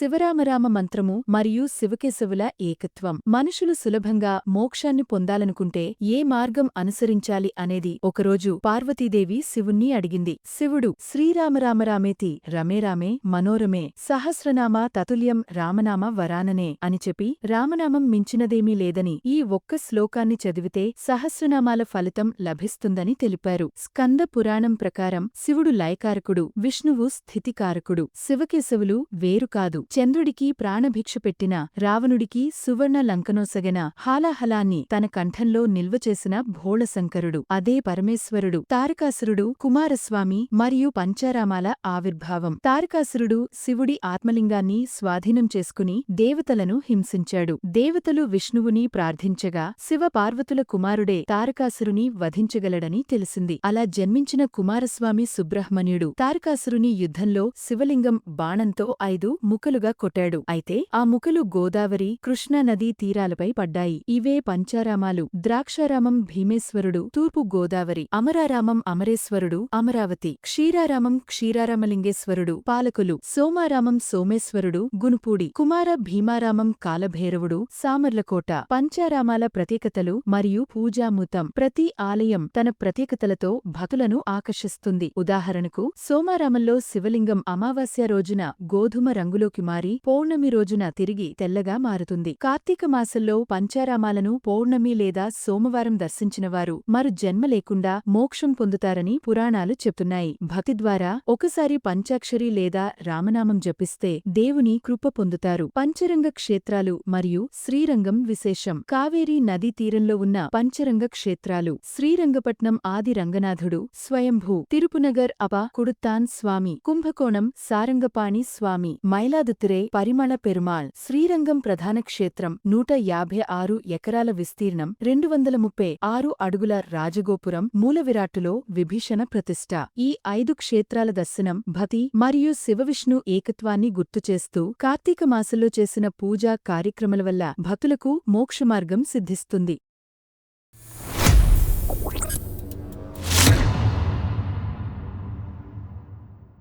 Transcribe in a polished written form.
శివరామరామ మంత్రము మరియు శివకేశవుల ఏకత్వం. మనుషులు సులభంగా మోక్షాన్ని పొందాలనుకుంటే ఏ మార్గం అనుసరించాలి అనేది ఒకరోజు పార్వతీదేవి శివుణ్ణి అడిగింది. శివుడు శ్రీరామరామరామేతి రమే రామే మనోరమే సహస్రనామ తతుల్యం రామనామ వరాననే అని చెప్పి రామనామం మించినదేమీ లేదని ఈ ఒక్క శ్లోకాన్ని చదివితే సహస్రనామాల ఫలితం లభిస్తుందని తెలిపారు. స్కంద పురాణం ప్రకారం శివుడు లయకారకుడు, విష్ణువు స్థితికారకుడు. శివకేశవులు వేరు కాదు. చంద్రుడికి ప్రాణభిక్ష పెట్టిన, రావణుడికి సువర్ణ లంకనోసగెన హాలాహలాన్ని తన కంఠంలో నిల్వచేసిన భోళశంకరుడు. అదే పరమేశ్వరుడు. తారకాసురుడు కుమారస్వామి మరియు పంచారామాల ఆవిర్భావం. తారకాసురుడు శివుడి ఆత్మలింగాన్ని స్వాధీనం చేసుకుని దేవతలను హింసించాడు. దేవతలు విష్ణువుని ప్రార్థించగా శివ పార్వతుల కుమారుడే తారకాసురుని వధించగలడని తెలిసింది. అలా జన్మించిన కుమారస్వామి సుబ్రహ్మణ్యుడు తారకాసురుని యుద్ధంలో శివలింగం బాణంతో 5 ముక్కలుగా కొట్టాడు. అయితే ఆ ముక్కలు గోదావరి, కృష్ణా నదీ తీరాలపై పడ్డాయి. ఇవే పంచారామాలు. ద్రాక్షారామం భీమేశ్వరుడు తూర్పు గోదావరి, అమరారామం అమరేశ్వరుడు అమరావతి, క్షీరారామం క్షీరారామలింగేశ్వరుడు పాలకులు, సోమారామం సోమేశ్వరుడు గునుపూడి, కుమార భీమారామం కాలభైరవుడు సామర్లకోట. పంచారామాల ప్రత్యేకతలు మరియు పూజామూతం. ప్రతి ఆలయం తన ప్రత్యేకతలతో భక్తులను ఆకర్షిస్తుంది. ఉదాహరణకు సోమారామంలో శివలింగం అమావాస్య రోజున గోధుమ రంగులోకి మారి పౌర్ణమి రోజున తిరిగి తెల్లగా మారుతుంది. కార్తీక మాసంలో పంచారామాలను పౌర్ణమి లేదా సోమవారం దర్శించినవారు మరు జన్మ లేకుండా మోక్షం పొందుతారని పురాణాలు చెప్తున్నాయి. భక్తి ద్వారా ఒకసారి పంచాక్షరి లేదా రామనామం జపిస్తే దేవుని కృప పొందుతారు. పంచరంగ క్షేత్రాలు మరియు శ్రీరంగం విశేషం. కావేరీ నదీ తీరంలో ఉన్న పంచరంగ క్షేత్రాలు. శ్రీరంగపట్నం ఆది రంగనాథుడు స్వయంభూ, తిరుపునగర్ అప కుడుత్తాన్ స్వామి, కుంభకోణం సారంగపాణి స్వామి, మైలాదుతురై పరిమళ పెరుమాళ్. శ్రీరంగం ప్రధాన క్షేత్రం. 156 ఎకరాల విస్తీర్ణం, 236 అడుగుల రాజగోపురం, మూలవిరాట్టులో విభీషణ ప్రతిష్ఠ. ఈ 5 క్షేత్రాల దర్శనం భక్తి మరియు శివవిష్ణు ఏకత్వాన్ని గుర్తుచేస్తూ కార్తీక మాసంలో చేసిన పూజా కార్యక్రమాల వల్ల భక్తులకు మోక్షమార్గం సిద్ధిస్తుంది.